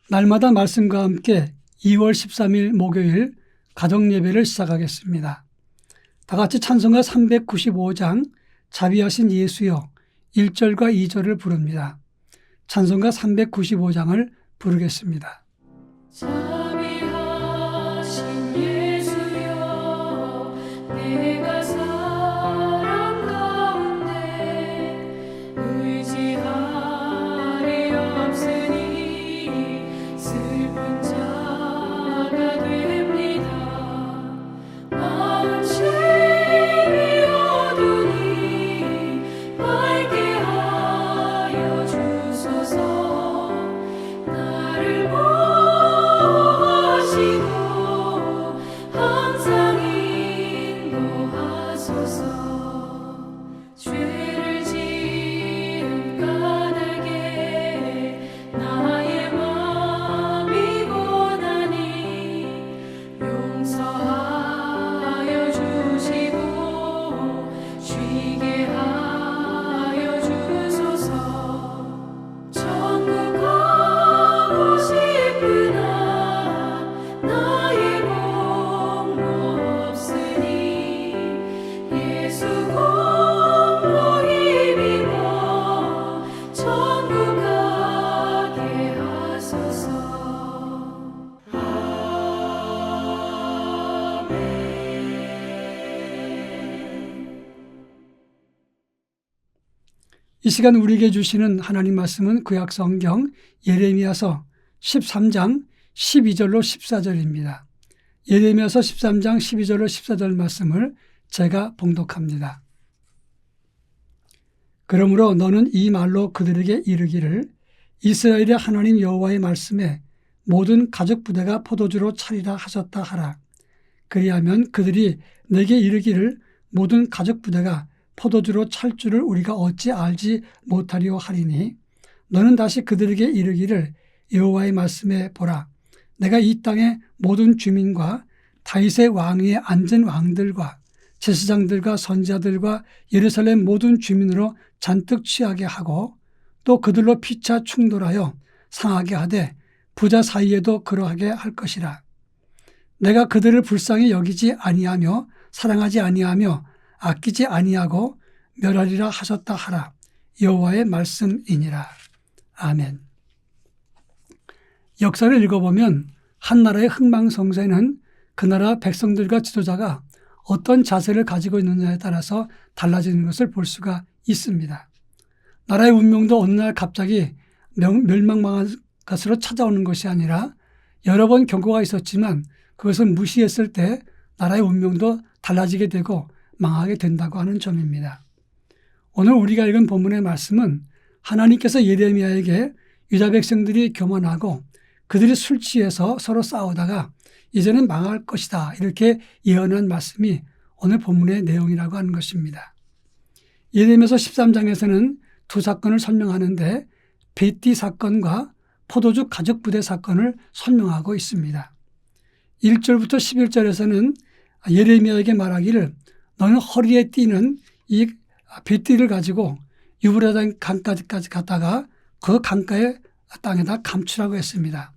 날마다 말씀과 함께 2월 13일 목요일 가정예배를 시작하겠습니다. 다 같이 찬송가 395장 자비하신 예수여 1절과 2절을 부릅니다. 찬송가 395장을 부르겠습니다. 자비하신 예수여 내가 사랑 가운데 의지하리 없으니 슬픈 자가 됩니다. 마음 심히 어두니 밝게 하여 주소서. 나를 보호하시고 항상 인도하소서. 죄를 지은 까닭에 나의 마음이 고나니 용서하여 주시고 쉬게 하여 주소서. 천국 가고 싶으나 나의 공로 없으니 예수 공로 힘입어 천국 가게 하소서. 아멘. 이 시간 우리에게 주시는 하나님 말씀은 구약 성경 예레미야서 13장 12절로 14절입니다. 예레미야서 13장 12절로 14절 말씀을 제가 봉독합니다. 그러므로 너는 이 말로 그들에게 이르기를 이스라엘의 하나님 여호와의 말씀에 모든 가족 부대가 포도주로 차리라 하셨다 하라. 그리하면 그들이 내게 이르기를 모든 가족 부대가 포도주로 찰 줄을 우리가 어찌 알지 못하리요 하리니 너는 다시 그들에게 이르기를 여호와의 말씀에 보라. 내가 이 땅의 모든 주민과 다윗의 왕위에 앉은 왕들과 제사장들과 선지자들과 예루살렘 모든 주민으로 잔뜩 취하게 하고 또 그들로 피차 충돌하여 상하게 하되 부자 사이에도 그러하게 할 것이라. 내가 그들을 불쌍히 여기지 아니하며 사랑하지 아니하며 아끼지 아니하고 멸하리라 하셨다 하라. 여호와의 말씀이니라. 아멘. 역사를 읽어보면 한 나라의 흥망성쇠는 그 나라 백성들과 지도자가 어떤 자세를 가지고 있느냐에 따라서 달라지는 것을 볼 수가 있습니다. 나라의 운명도 어느 날 갑자기 멸망망한 것으로 찾아오는 것이 아니라 여러 번 경고가 있었지만 그것을 무시했을 때 나라의 운명도 달라지게 되고 망하게 된다고 하는 점입니다. 오늘 우리가 읽은 본문의 말씀은 하나님께서 예레미야에게 유다 백성들이 교만하고 그들이 술 취해서 서로 싸우다가 이제는 망할 것이다 이렇게 예언한 말씀이 오늘 본문의 내용이라고 하는 것입니다. 예레미야서 13장에서는 두 사건을 설명하는데 베띠 사건과 포도주 가족 부대 사건을 설명하고 있습니다. 1절부터 11절에서는 예레미야에게 말하기를 너는 허리에 띠는 이 베띠를 가지고 유브라데 강까지 갔다가 그 강가의 땅에다 감추라고 했습니다.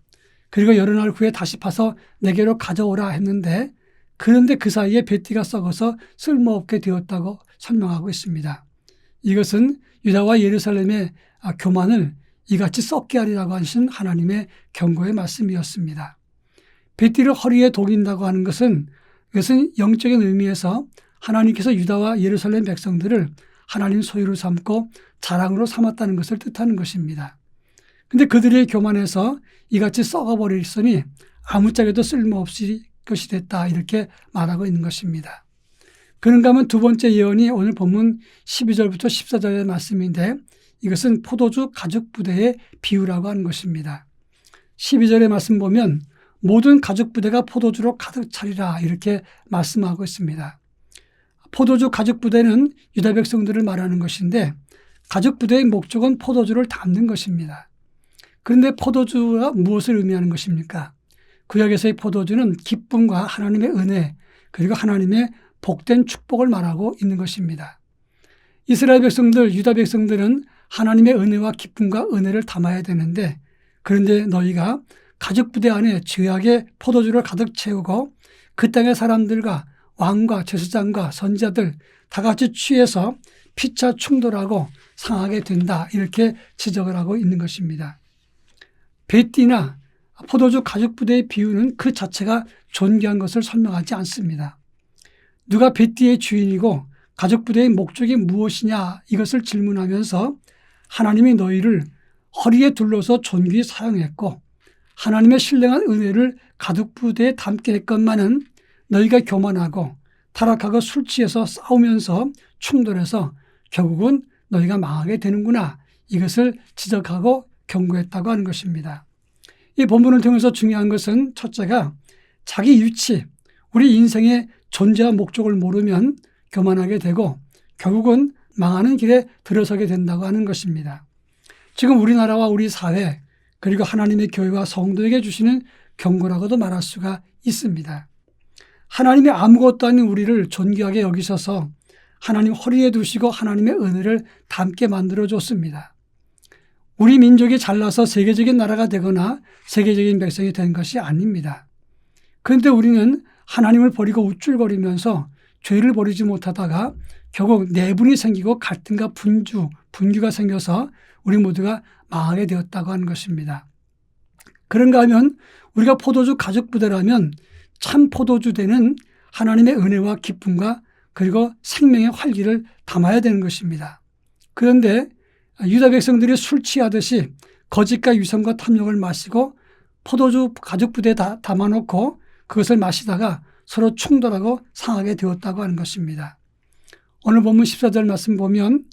그리고 여러 날 후에 다시 파서 내게로 가져오라 했는데 그런데 그 사이에 베띠가 썩어서 쓸모없게 되었다고 설명하고 있습니다. 이것은 유다와 예루살렘의 교만을 이같이 썩게 하리라고 하신 하나님의 경고의 말씀이었습니다. 베띠를 허리에 독인다고 하는 것은 이것은 영적인 의미에서 하나님께서 유다와 예루살렘 백성들을 하나님 소유로 삼고 자랑으로 삼았다는 것을 뜻하는 것입니다. 그런데 그들의 교만에서 이같이 썩어버리셨으니 아무짝에도 쓸모없이 것이 됐다 이렇게 말하고 있는 것입니다. 그런가 하면 두 번째 예언이 오늘 본문 12절부터 14절의 말씀인데 이것은 포도주 가죽 부대의 비유라고 하는 것입니다. 12절의 말씀 보면 모든 가죽 부대가 포도주로 가득 차리라 이렇게 말씀하고 있습니다. 포도주 가죽 부대는 유다 백성들을 말하는 것인데 가죽 부대의 목적은 포도주를 담는 것입니다. 그런데 포도주가 무엇을 의미하는 것입니까? 구약에서의 포도주는 기쁨과 하나님의 은혜 그리고 하나님의 복된 축복을 말하고 있는 것입니다. 이스라엘 백성들, 유다 백성들은 하나님의 은혜와 기쁨과 은혜를 담아야 되는데 그런데 너희가 가죽 부대 안에 죄악의 포도주를 가득 채우고 그 땅의 사람들과 왕과 제사장과 선지자들 다 같이 취해서 피차 충돌하고 상하게 된다. 이렇게 지적을 하고 있는 것입니다. 뱃띠나 포도주 가죽 부대의 비유는 그 자체가 존귀한 것을 설명하지 않습니다. 누가 뱃띠의 주인이고 가죽 부대의 목적이 무엇이냐 이것을 질문하면서 하나님이 너희를 허리에 둘러서 존귀히 사용했고 하나님의 신령한 은혜를 가죽 부대에 담게 했건만은 너희가 교만하고 타락하고 술 취해서 싸우면서 충돌해서 결국은 너희가 망하게 되는구나. 이것을 지적하고 경고했다고 하는 것입니다. 이 본문을 통해서 중요한 것은 첫째가 자기 위치, 우리 인생의 존재와 목적을 모르면 교만하게 되고 결국은 망하는 길에 들어서게 된다고 하는 것입니다. 지금 우리나라와 우리 사회 그리고 하나님의 교회와 성도에게 주시는 경고라고도 말할 수가 있습니다. 하나님이 아무것도 아닌 우리를 존귀하게 여기셔서 하나님 허리에 두시고 하나님의 은혜를 담게 만들어줬습니다. 우리 민족이 잘나서 세계적인 나라가 되거나 세계적인 백성이 된 것이 아닙니다. 그런데 우리는 하나님을 버리고 우쭐거리면서 죄를 버리지 못하다가 결국 내분이 생기고 갈등과 분규가 생겨서 우리 모두가 망하게 되었다고 하는 것입니다. 그런가 하면 우리가 포도주 가죽 부대라면 참 포도주 되는 하나님의 은혜와 기쁨과 그리고 생명의 활기를 담아야 되는 것입니다. 그런데 유다 백성들이 술 취하듯이 거짓과 위선과 탐욕을 마시고 포도주 가죽 부대에 담아놓고 그것을 마시다가 서로 충돌하고 상하게 되었다고 하는 것입니다. 오늘 본문 14절 말씀 보면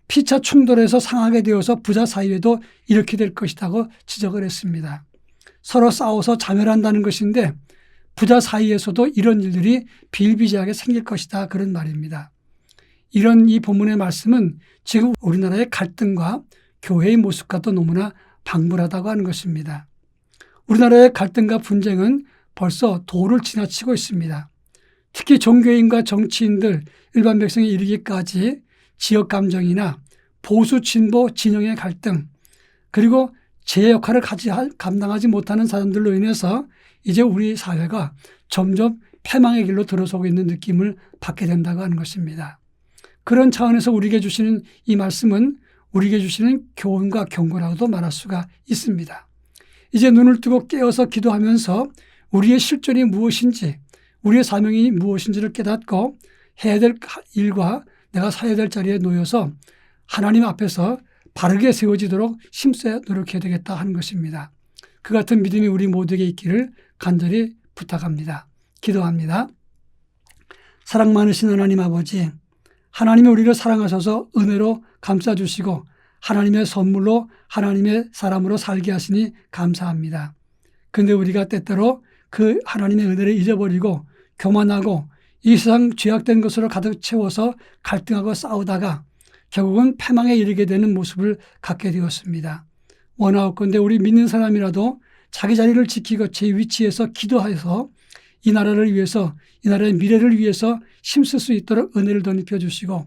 피차 충돌해서 상하게 되어서 부자 사이에도 이렇게 될 것이라고 지적을 했습니다. 서로 싸워서 자멸한다는 것인데 부자 사이에서도 이런 일들이 비일비재하게 생길 것이다 그런 말입니다. 이런 이 본문의 말씀은 지금 우리나라의 갈등과 교회의 모습과도 너무나 방불하다고 하는 것입니다. 우리나라의 갈등과 분쟁은 벌써 도를 지나치고 있습니다. 특히 종교인과 정치인들, 일반 백성에 이르기까지 지역 감정이나 보수 진보 진영의 갈등 그리고 제 역할을 감당하지 못하는 사람들로 인해서 이제 우리 사회가 점점 패망의 길로 들어서고 있는 느낌을 받게 된다고 하는 것입니다. 그런 차원에서 우리에게 주시는 이 말씀은 우리에게 주시는 교훈과 경고라고도 말할 수가 있습니다. 이제 눈을 뜨고 깨어서 기도하면서 우리의 실존이 무엇인지 우리의 사명이 무엇인지를 깨닫고 해야 될 일과 내가 서야 될 자리에 놓여서 하나님 앞에서 바르게 세워지도록 힘써 노력해야 되겠다 하는 것입니다. 그 같은 믿음이 우리 모두에게 있기를 간절히 부탁합니다. 기도합니다. 사랑 많으신 하나님 아버지, 하나님이 우리를 사랑하셔서 은혜로 감싸주시고 하나님의 선물로 하나님의 사람으로 살게 하시니 감사합니다. 그런데 우리가 때때로 그 하나님의 은혜를 잊어버리고 교만하고 이 세상 죄악된 것으로 가득 채워서 갈등하고 싸우다가 결국은 패망에 이르게 되는 모습을 갖게 되었습니다. 원하옵건대 우리 믿는 사람이라도 자기 자리를 지키고 제 위치에서 기도해서 이 나라를 위해서 이 나라의 미래를 위해서 힘쓸 수 있도록 은혜를 덧입혀 주시고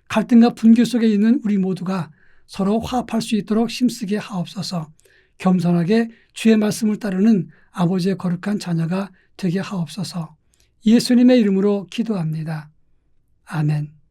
갈등과 분규 속에 있는 우리 모두가 서로 화합할 수 있도록 힘쓰게 하옵소서. 겸손하게 주의 말씀을 따르는 아버지의 거룩한 자녀가 되게 하옵소서. 예수님의 이름으로 기도합니다. 아멘.